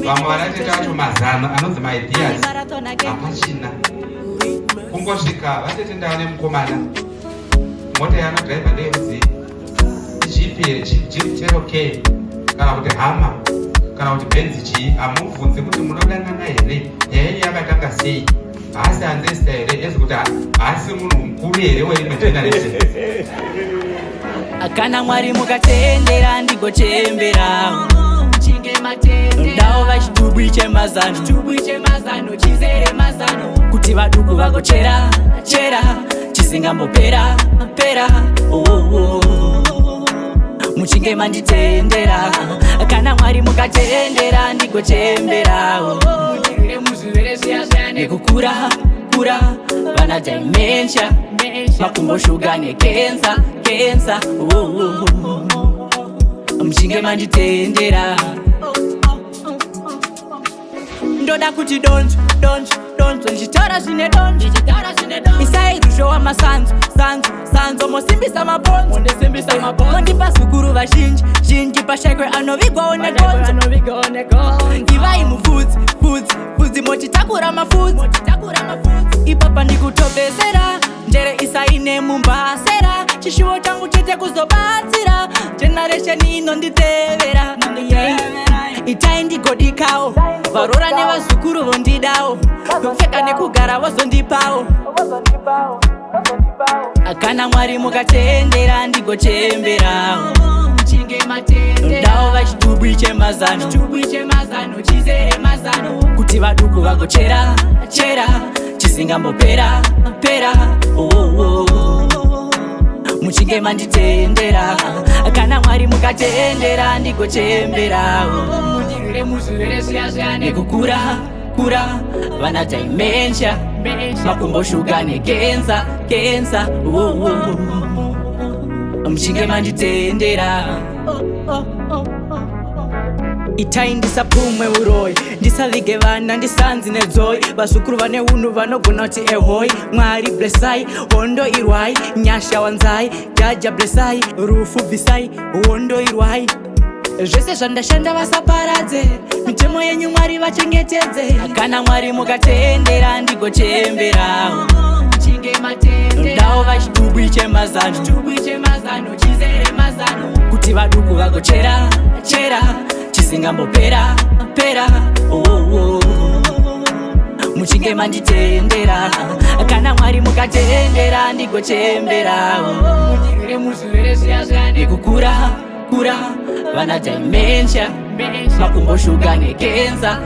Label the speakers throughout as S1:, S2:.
S1: vamwe vanatete vacho mazana anonzi maideas hapachina kungosvika vatete ndava nemukomana mota yanodhiraivha ndeyekuzi jeep cherokee kana kuti hama kana kuti benzi chii hamubvunzi kuti munodanana here nyaya yakatanga sei haasi hanzesta here ezikuti haasi munhu mukuru here weimwe generation.
S2: Kana Mwari mukatendera ndigochembera ndao vachitubwi chemazano chizere mazano kuti vaduku vagochera chisingambopera muchinge manditendera. Kana Mwari mukatendera ndigochembera nekukura vana dementia makumbo shuga nekensa muchinge manditendera. Ndoda kuti don't ndichitora zvine don't isairuzhowa masanzo mosimbisa mabonzo mondipa zukuru vazhinji pashaikwe anovigwawo negonzo ivai mufudzi mochitakura mafudzi ipapa ndikutobvesera njere isaine mumbasera chishuvo changu chete kuzobatsira generation inonditevera. Itai ndigodikawo varora nevazukuru vondidawo kupfeka nekugara vozondipawo. Kana Mwari mukatendera ndigochemberawo ndao vachitubwi chemazano chizere mazano kuti vaduku vagochera chisingambopera muchinge manditendera. Kana Mwari mukatendera ndigochemberawo nekukura vana dementia makumbo shuga nekensa muchinge manditendera. Itai ndisapumwe uroi ndisavige vana ndisanzi nedzoi vazukuru vane unhu vanogona kuti ehoi Mwari blessai hondo irwai nyasha wanzai jaja blessai rufu bvisai hondo irwai zvese zvandashanda vasaparadze mitemo yenyu Mwari vachengetedze. Kana Mwari mukatendera ndigochemberawo ndao vachitubwi chemazano chizere mazano kuti vaduku vagochera chisingambopera muchinge manditendera. Kana Mwari mukatendera ndigochemberawo nekukura vana dementia makumbo shuga nekensa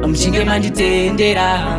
S2: muchinge manditendera.